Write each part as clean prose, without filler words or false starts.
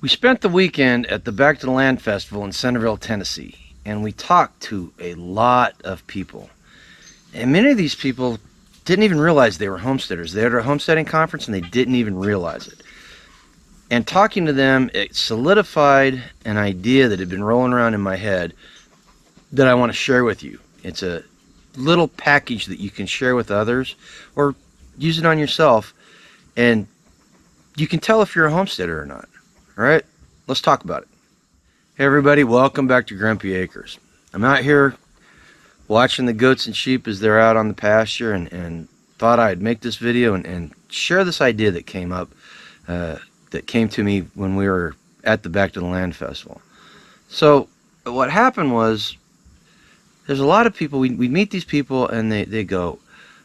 We spent the weekend at the Back to the Land Festival in Centerville, Tennessee, and we talked to a lot of people. And many of these people didn't even realize they were homesteaders. They were at a homesteading conference and they didn't even realize it. And talking to them, it solidified an idea that had been rolling around in my head that I want to share with you. It's a little package that you can share with others or use it on yourself, and you can tell if you're a homesteader or not. All right, let's talk about it. Hey everybody, welcome back to Grumpy Acres. I'm out here watching the goats and sheep as they're out on the pasture, and thought I'd make this video and share this idea that came up, that came to me when we were at the Back to the Land Festival. So what happened was, there's a lot of people, we meet these people and they go,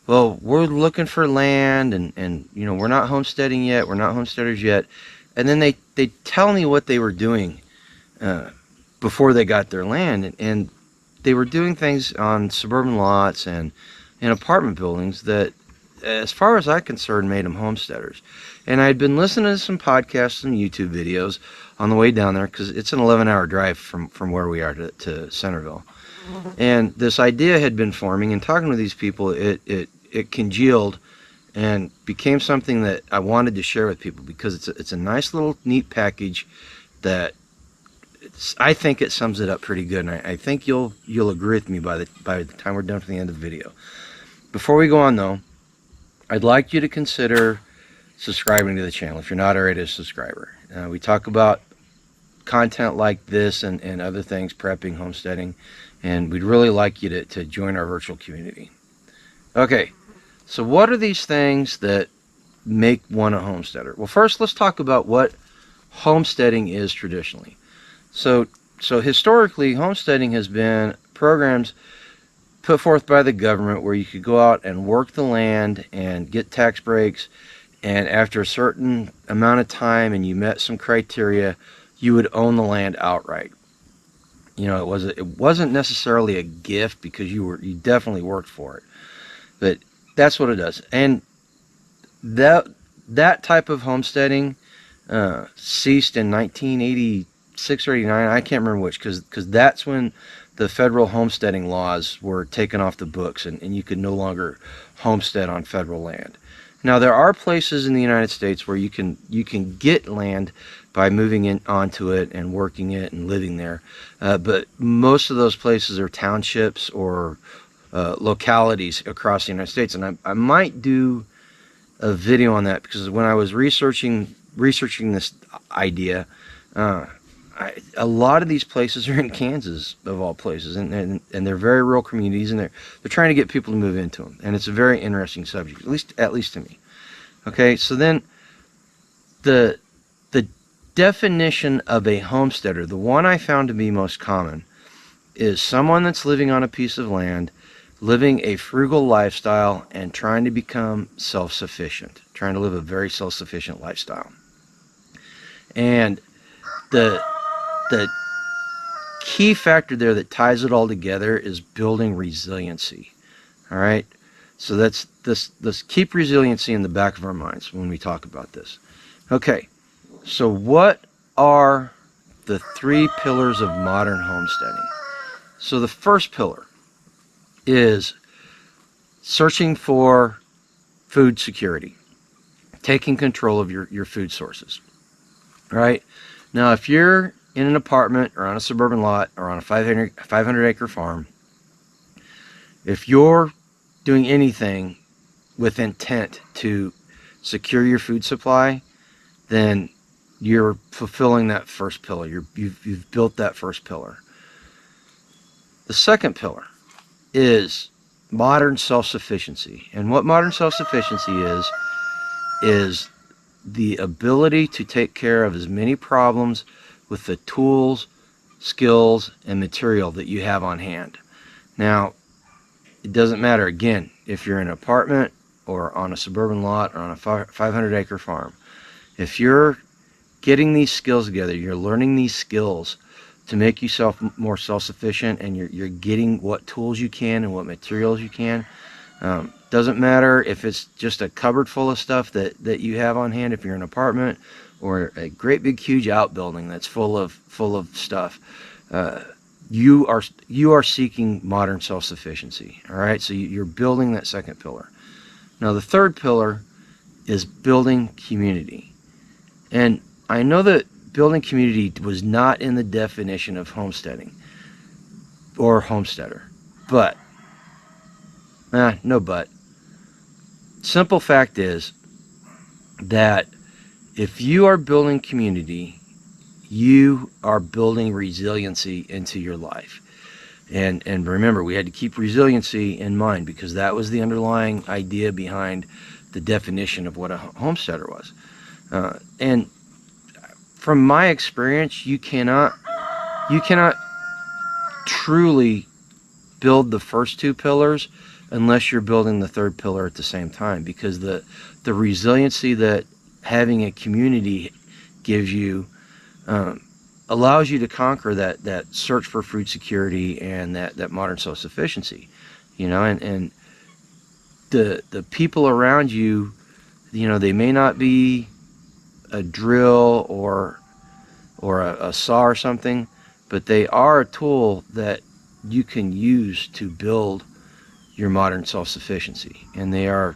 well, we're looking for land and you know, we're not homesteading yet, we're not homesteaders yet. And then they tell me what they were doing before they got their land, and they were doing things on suburban lots and in apartment buildings that, as far as I'm concerned, made them homesteaders. And I'd been listening to some podcasts and YouTube videos on the way down there, because it's an 11-hour drive from where we are to Centerville. And this idea had been forming, and talking with these people, it congealed and became something that I wanted to share with people, because it's a nice little neat package that I think it sums it up pretty good, and I think you'll agree with me by the time we're done for the end of the video. Before we go on though, I'd like you to consider subscribing to the channel if you're not already a subscriber. We talk about content like this and other things, prepping, homesteading, and we'd really like you to join our virtual community. Okay, so what are these things that make one a homesteader? Well, first let's talk about what homesteading is traditionally. So historically, homesteading has been programs put forth by the government where you could go out and work the land and get tax breaks, and after a certain amount of time and you met some criteria, you would own the land outright. You know, it wasn't necessarily a gift, because you definitely worked for it, but that's what it does. And that type of homesteading ceased in 1986 or 89. I can't remember which, because that's when the federal homesteading laws were taken off the books, and you could no longer homestead on federal land. Now, there are places in the United States where you can get land by moving in onto it and working it and living there, but most of those places are townships or localities across the United States. And I might do a video on that, because when I was researching this idea, a lot of these places are in Kansas, of all places, and they're very rural communities, and they're trying to get people to move into them, and it's a very interesting subject, at least to me. Okay, so then the definition of a homesteader, the one I found to be most common, is someone that's living on a piece of land, living a frugal lifestyle, and trying to become self-sufficient, trying to live a very self-sufficient lifestyle. And the key factor there that ties it all together is building resiliency. All right, so let's keep resiliency in the back of our minds when we talk about this. Okay, so what are the three pillars of modern homesteading? So the first pillar is searching for food security, taking control of your food sources. All right, now if you're in an apartment or on a suburban lot or on a 500 acre farm, if you're doing anything with intent to secure your food supply, then you're fulfilling that first pillar. You've built that first pillar. The second pillar is modern self-sufficiency. And what modern self-sufficiency is the ability to take care of as many problems with the tools, skills, and material that you have on hand. Now, it doesn't matter, again, if you're in an apartment or on a suburban lot or on a 500 acre farm. If you're getting these skills together, you're learning these skills to make yourself more self-sufficient, and you're getting what tools you can and what materials you can. Doesn't matter if it's just a cupboard full of stuff that you have on hand if you're in an apartment, or a great big huge outbuilding that's full of stuff, you are seeking modern self-sufficiency. All right, so you're building that second pillar. Now the third pillar is building community. And I know that building community was not in the definition of homesteading or homesteader, but no but. Simple fact is that if you are building community, you are building resiliency into your life. And remember, we had to keep resiliency in mind because that was the underlying idea behind the definition of what a homesteader was. And from my experience, you cannot truly build the first two pillars unless you're building the third pillar at the same time, because the resiliency that having a community gives you allows you to conquer that search for food security and that modern self-sufficiency, and the people around you, they may not be a drill or a saw or something, but they are a tool that you can use to build your modern self-sufficiency, and they are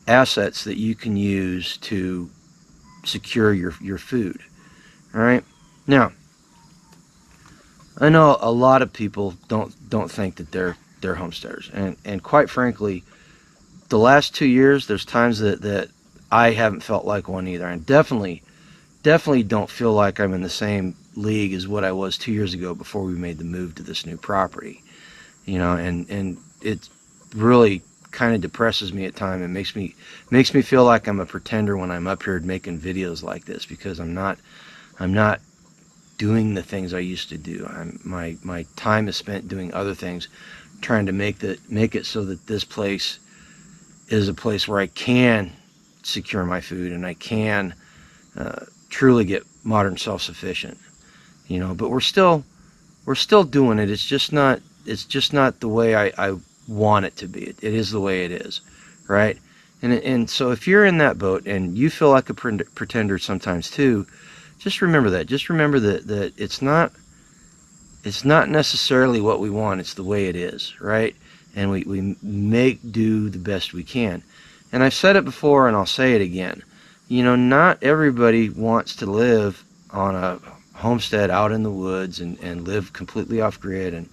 assets that you can use to secure your food. All right. Now, I know a lot of people don't think that they're homesteaders, and quite frankly, the last 2 years, there's times that I haven't felt like one either, and definitely don't feel like I'm in the same league as what I was 2 years ago before we made the move to this new property. And it really kind of depresses me at times and makes me feel like I'm a pretender when I'm up here making videos like this, because I'm not doing the things I used to do. My time is spent doing other things, trying to make it so that this place is a place where I can secure my food and I can truly get modern self-sufficient. But we're still doing it. It's just not the way I want it to be. It is the way it is, right? And so if you're in that boat and you feel like a pretender sometimes too, just remember that. Just remember that it's not necessarily what we want. It's the way it is, right? And we make do the best we can. And I've said it before and I'll say it again. Not everybody wants to live on a homestead out in the woods and live completely off grid and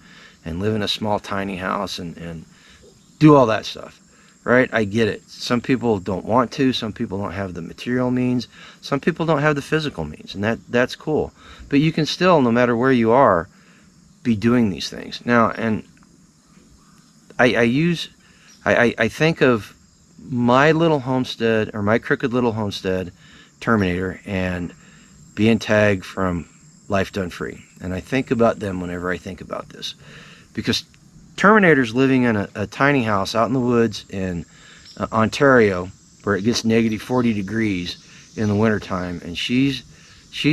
live in a small tiny house and do all that stuff, right? I get it. Some people don't want to. Some people don't have the material means. Some people don't have the physical means, and that's cool. But you can still, no matter where you are, be doing these things. Now, and I think of my little homestead, or my crooked little homestead, Terminator, and being tagged from Life Done Free. And I think about them whenever I think about this, because Terminator's living in a tiny house out in the woods in Ontario, where it gets negative 40 degrees in the wintertime, and she's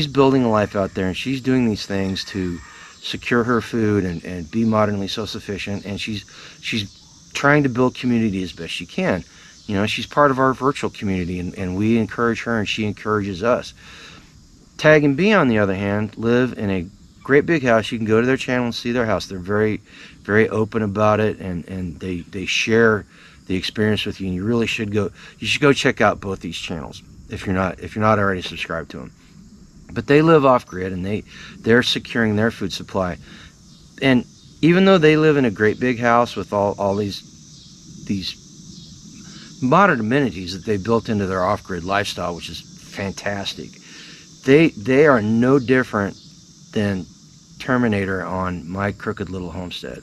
building a life out there, and she's doing these things to secure her food and be modernly self-sufficient, and she's trying to build community as best she can. She's part of our virtual community, and we encourage her and she encourages us. Tag and B, on the other hand, live in a great big house. You can go to their channel and see their house. They're very, very open about it, and they share the experience with you, and you should go check out both these channels if you're not already subscribed to them. But they live off grid, and they're securing their food supply. And even though they live in a great big house with all these modern amenities that they built into their off-grid lifestyle, which is fantastic, they are no different than Terminator on my crooked little homestead,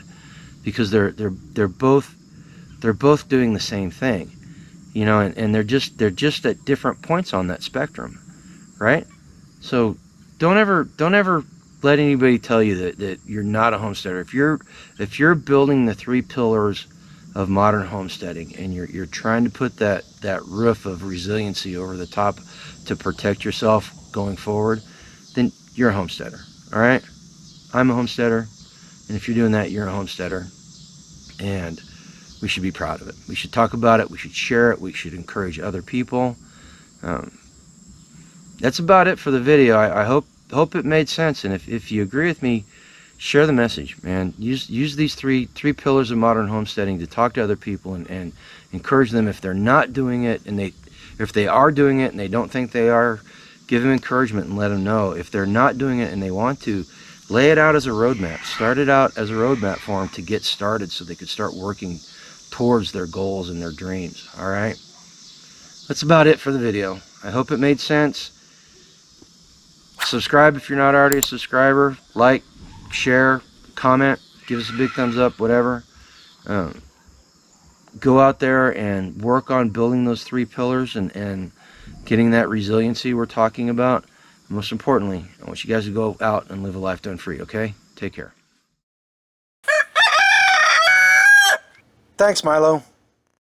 because they're both doing the same thing, and they're just at different points on that spectrum, right? So don't ever let anybody tell you that you're not a homesteader. If you're building the three pillars of modern homesteading, and you're trying to put that roof of resiliency over the top to protect yourself going forward, then you're a homesteader. All right? I'm a homesteader, and if you're doing that, you're a homesteader, and we should be proud of it. We should talk about it. We should share it. We should encourage other people. that's about it for the video. I hope it made sense, and if you agree with me, share the message, man. Use these three pillars of modern homesteading to talk to other people and encourage them. If they're not doing it, and if they are doing it and they don't think they are, give them encouragement and let them know. If they're not doing it and they want to, lay it out as a roadmap. Start it out as a roadmap for them to get started, so they could start working towards their goals and their dreams. All right, that's about it for the video. I hope it made sense. Subscribe if you're not already a subscriber. Like, share, comment, give us a big thumbs up, whatever. Go out there and work on building those three pillars and getting that resiliency we're talking about. Most importantly, I want you guys to go out and live a life done free, okay? Take care. Thanks, Milo.